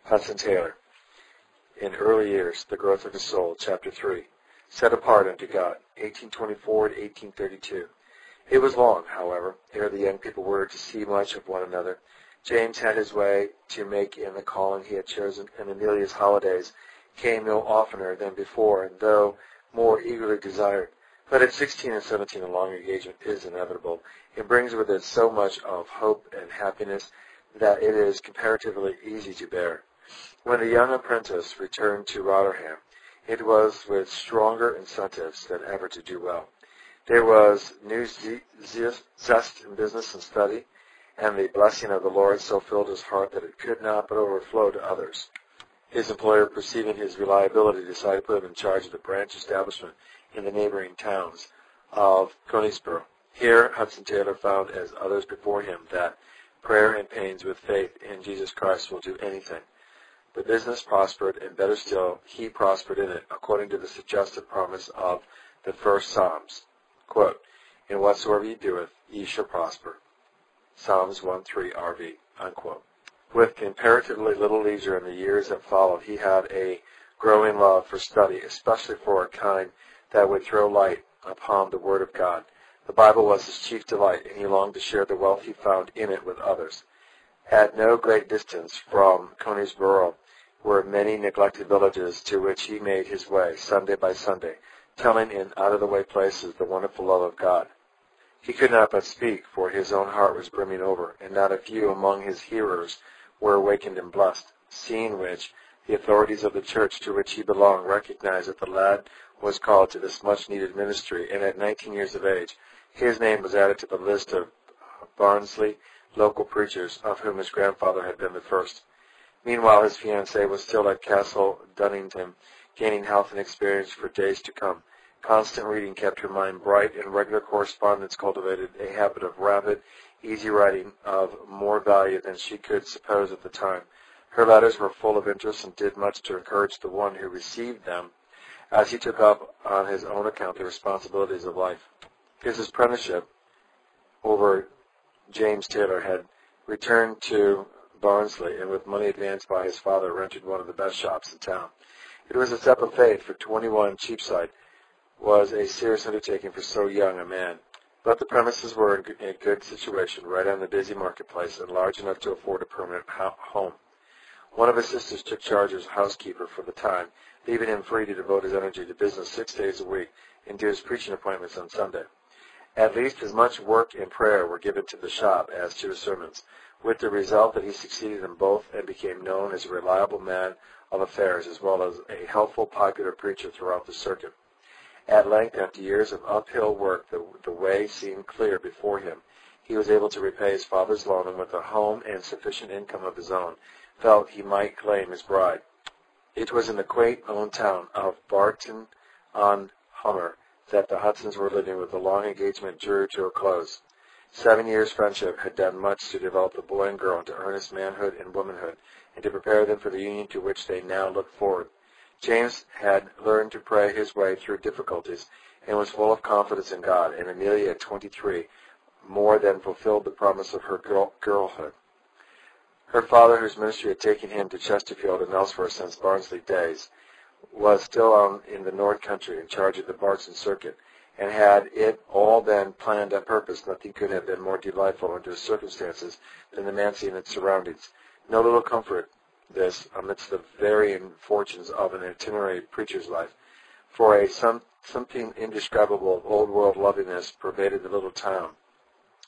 Hudson Taylor. In early years, the growth of his soul, Chapter 3. Set apart unto God, 1824 to 1832. It was long, however, ere the young people were to see much of one another. James had his way to make in the calling he had chosen, and Amelia's holidays came no oftener than before, and though more eagerly desired. But at 16 and 17 a long engagement is inevitable. It brings with it so much of hope and happiness that it is comparatively easy to bear. When the young apprentice returned to Rotterdam, it was with stronger incentives than ever to do well. There was new zest in business and study, and the blessing of the Lord so filled his heart that it could not but overflow to others. His employer, perceiving his reliability, decided to put him in charge of the branch establishment in the neighboring towns of Koningsboro. Here Hudson Taylor found, as others before him, that prayer and pains with faith in Jesus Christ will do anything. The business prospered, and better still, he prospered in it, according to the suggestive promise of the first Psalms. Quote, "In whatsoever ye doeth, ye shall prosper." Psalms 1:3 RV. Unquote. With comparatively little leisure in the years that followed, he had a growing love for study, especially for a kind that would throw light upon the Word of God. The Bible was his chief delight, and he longed to share the wealth he found in it with others. At no great distance from Koningsboro were many neglected villages to which he made his way, Sunday by Sunday, telling in out-of-the-way places the wonderful love of God. He could not but speak, for his own heart was brimming over, and not a few among his hearers were awakened and blessed, seeing which, the authorities of the church to which he belonged recognized that the lad was called to this much-needed ministry, and at 19 years of age, his name was added to the list of Barnsley local preachers, of whom his grandfather had been the first. Meanwhile, his fiancée was still at Castle Dunnington, gaining health and experience for days to come. Constant reading kept her mind bright, and regular correspondence cultivated a habit of rapid, easy writing of more value than she could suppose at the time. Her letters were full of interest and did much to encourage the one who received them, as he took up on his own account the responsibilities of life. His apprenticeship over James Taylor had returned to Barnsley, and with money advanced by his father, rented one of the best shops in town. It was a step of faith, for 21 Cheapside was a serious undertaking for so young a man. But the premises were in a good situation, right on the busy marketplace, and large enough to afford a permanent home. One of his sisters took charge as housekeeper for the time, leaving him free to devote his energy to business 6 days a week and do his preaching appointments on Sunday. At least as much work and prayer were given to the shop as to his sermons, with the result that he succeeded in both and became known as a reliable man of affairs, as well as a helpful, popular preacher throughout the circuit. At length, after years of uphill work, the way seemed clear before him. He was able to repay his father's loan, and with a home and sufficient income of his own, felt he might claim his bride. It was in the quaint old town of Barton-on-Humber that the Hudsons were living, with the long engagement drew to a close. 7 years' friendship had done much to develop the boy and girl into earnest manhood and womanhood, and to prepare them for the union to which they now looked forward. James had learned to pray his way through difficulties, and was full of confidence in God, and Amelia, at 23, more than fulfilled the promise of her girlhood. Her father, whose ministry had taken him to Chesterfield and elsewhere since Barnsley days, was still in the North Country in charge of the Barton circuit, and had it all been planned on purpose, nothing could have been more delightful under the circumstances than the manse and its surroundings. No little comfort, this, amidst the varying fortunes of an itinerary preacher's life, for something indescribable of old-world loveliness pervaded the little town,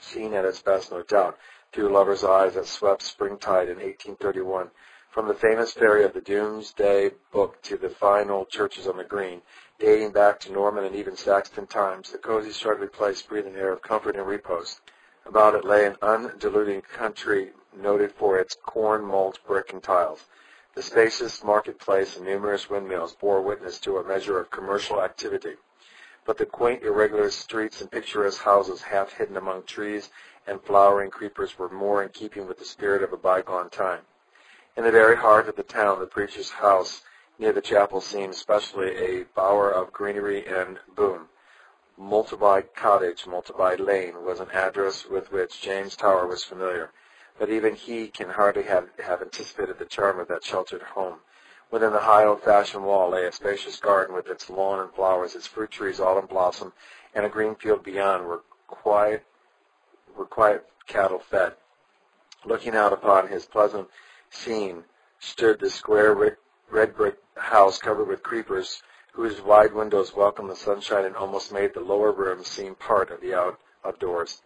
seen at its best, no doubt, through lovers' eyes that swept springtide in 1831. From the famous ferry of the Doomsday Book to the fine old churches on the green, dating back to Norman and even Saxon times, the cozy, straggly place breathed an air of comfort and repose. About it lay an undiluted country noted for its corn, malt, brick, and tiles. The spacious marketplace and numerous windmills bore witness to a measure of commercial activity. But the quaint, irregular streets and picturesque houses half hidden among trees and flowering creepers were more in keeping with the spirit of a bygone time. In the very heart of the town, the preacher's house near the chapel seemed specially a bower of greenery and boom. Multiplied Cottage, Multiplied Lane was an address with which James Tower was familiar. but even he can hardly have anticipated the charm of that sheltered home. Within the high old-fashioned wall lay a spacious garden with its lawn and flowers, its fruit trees all in blossom, and a green field beyond where quiet cattle fed. Looking out upon his pleasant scene stood the square red brick house covered with creepers, whose wide windows welcomed the sunshine and almost made the lower rooms seem part of the outdoors.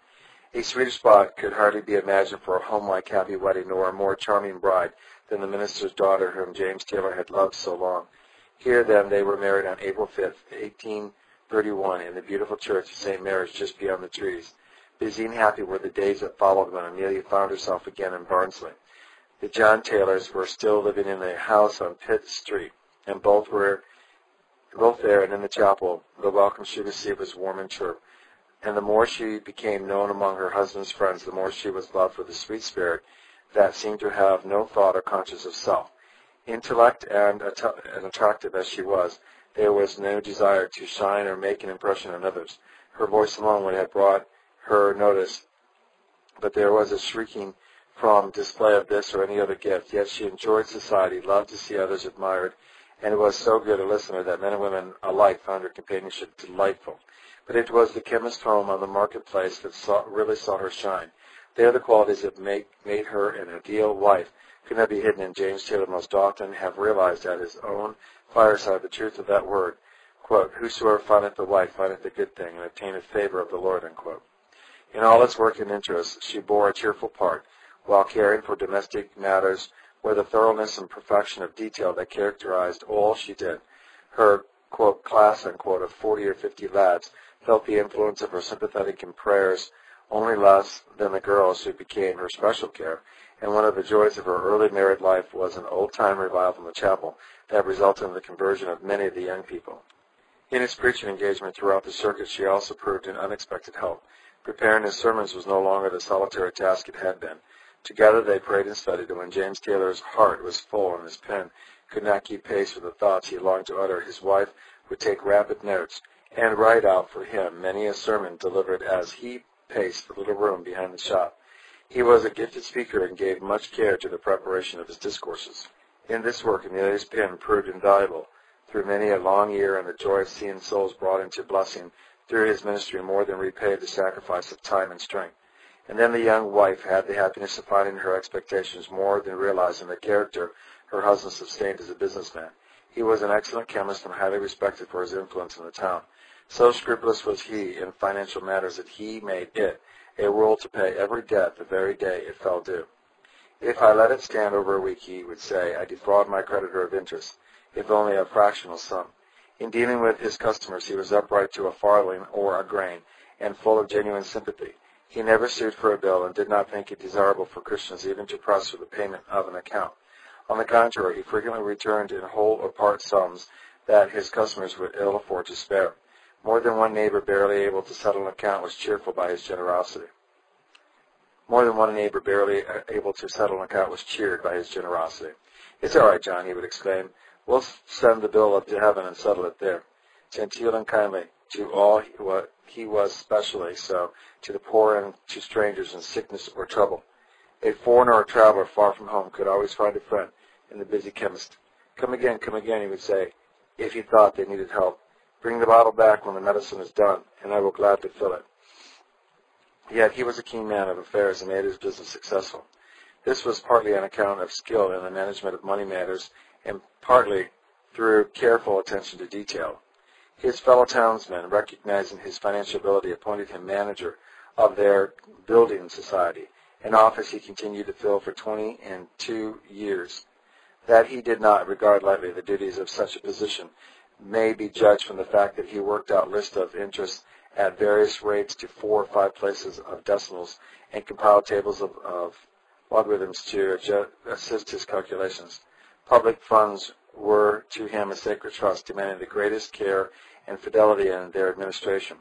A sweeter spot could hardly be imagined for a home-like happy wedding, nor a more charming bride than the minister's daughter whom James Taylor had loved so long. Here, then, they were married on April 5th, 1831, in the beautiful church of St. Mary's just beyond the trees. Busy and happy were the days that followed when Amelia found herself again in Barnsley. The John Taylors were still living in the house on Pitt Street, and both there and in the chapel. The welcome she received was warm and true. And the more she became known among her husband's friends, the more she was loved for the sweet spirit that seemed to have no thought or conscience of self. Intellect and attractive as she was, there was no desire to shine or make an impression on others. Her voice alone would have brought her notice, but there was a shrinking from display of this or any other gift. Yet she enjoyed society, loved to see others admired, and was so good a listener that men and women alike found her companionship delightful. But it was the chemist's home on the marketplace that really saw her shine. There the qualities that made her an ideal wife could not be hidden, and James Taylor most often have realized at his own fireside the truth of that word, quote, "Whosoever findeth a wife findeth a good thing, and obtaineth favor of the Lord," unquote. In all its work and interests, she bore a cheerful part, while caring for domestic matters with a thoroughness and perfection of detail that characterized all she did. Her, quote, class, unquote, of 40 or 50 lads felt the influence of her sympathetic prayers only less than the girls who became her special care, and one of the joys of her early married life was an old-time revival in the chapel that resulted in the conversion of many of the young people. In his preaching engagement throughout the circuit, she also proved an unexpected help. Preparing his sermons was no longer the solitary task it had been. Together they prayed and studied, and when James Taylor's heart was full and his pen could not keep pace with the thoughts he longed to utter, his wife would take rapid notes and write out for him many a sermon delivered as he paced the little room behind the shop. He was a gifted speaker and gave much care to the preparation of his discourses. In this work, Amelia's pen proved invaluable through many a long year, and the joy of seeing souls brought into blessing through his ministry more than repaid the sacrifice of time and strength. And then the young wife had the happiness of finding her expectations more than realizing the character her husband sustained as a businessman. He was an excellent chemist and highly respected for his influence in the town. So scrupulous was he in financial matters that he made it a rule to pay every debt the very day it fell due. "If I let it stand over a week," he would say, "I defraud my creditor of interest, if only a fractional sum." In dealing with his customers, he was upright to a farthing or a grain, and full of genuine sympathy. He never sued for a bill, and did not think it desirable for Christians even to press for the payment of an account. On the contrary, he frequently returned in whole or part sums that his customers would ill afford to spare. More than one neighbor barely able to settle an account was cheered by his generosity. "It's all right, John," he would exclaim. "We'll send the bill up to heaven and settle it there." Genteel and kindly to all, he was specially so to the poor and to strangers in sickness or trouble. A foreigner or traveler far from home could always find a friend in the busy chemist. Come again," he would say, if he thought they needed help. "Bring the bottle back when the medicine is done, and I will gladly fill it." Yet he was a keen man of affairs and made his business successful. This was partly on account of skill in the management of money matters, and partly through careful attention to detail. His fellow townsmen, recognizing his financial ability, appointed him manager of their building society, an office he continued to fill for 22 years. That he did not regard lightly the duties of such a position may be judged from the fact that he worked out lists of interest at various rates to 4 or 5 places of decimals, and compiled tables of logarithms to assist his calculations. Public funds were to him a sacred trust, demanding the greatest care and fidelity in their administration.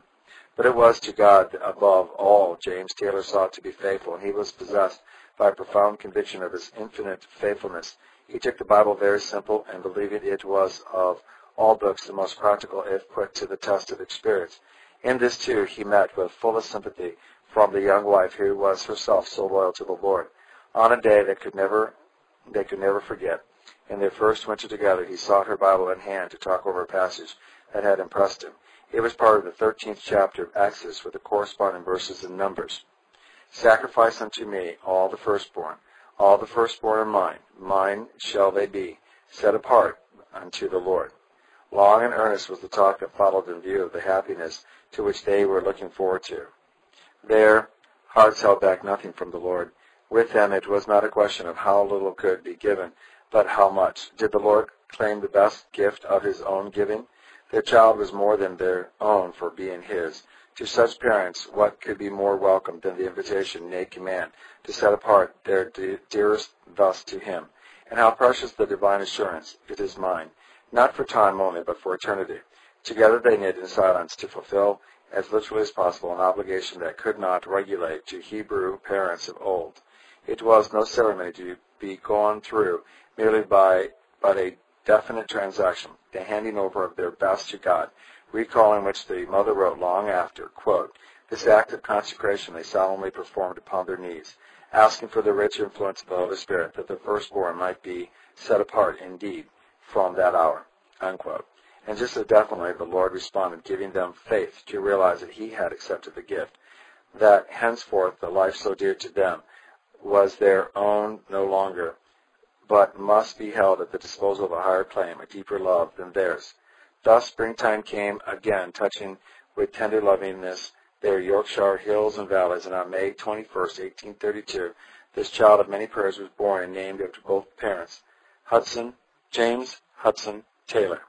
But it was to God above all James Taylor sought to be faithful, and he was possessed by a profound conviction of his infinite faithfulness. He took the Bible very simple, and believing it was of all books the most practical if put to the test of experience. In this, too, he met with fullest sympathy from the young wife who was herself so loyal to the Lord. On a day they could never forget, in their first winter together, he sought her Bible in hand to talk over a passage that had impressed him. It was part of the 13th chapter of Exodus with the corresponding verses in Numbers. Sacrifice unto me all the firstborn are mine. Mine shall they be, set apart unto the Lord. Long and earnest was the talk that followed in view of the happiness to which they were looking forward to. Their hearts held back nothing from the Lord. With them it was not a question of how little could be given, but how much. Did the Lord claim the best gift of his own giving? Their child was more than their own for being his. To such parents, what could be more welcome than the invitation, nay command, to set apart their dearest thus to him? And how precious the divine assurance, it is mine, not for time only, but for eternity. Together they knit in silence to fulfill, as literally as possible, an obligation that could not regulate to Hebrew parents of old. It was no ceremony to be gone through merely but a definite transaction, the handing over of their best to God, recalling which the mother wrote long after, quote, this act of consecration they solemnly performed upon their knees, asking for the rich influence of the Holy Spirit, that the firstborn might be set apart indeed from that hour, unquote. And just as definitely the Lord responded, giving them faith to realize that he had accepted the gift, that henceforth the life so dear to them was their own no longer, but must be held at the disposal of a higher claim, a deeper love than theirs. Thus springtime came again, touching with tender lovingness their Yorkshire hills and valleys, and on May 21st, 1832, this child of many prayers was born and named after both parents, James Hudson Taylor.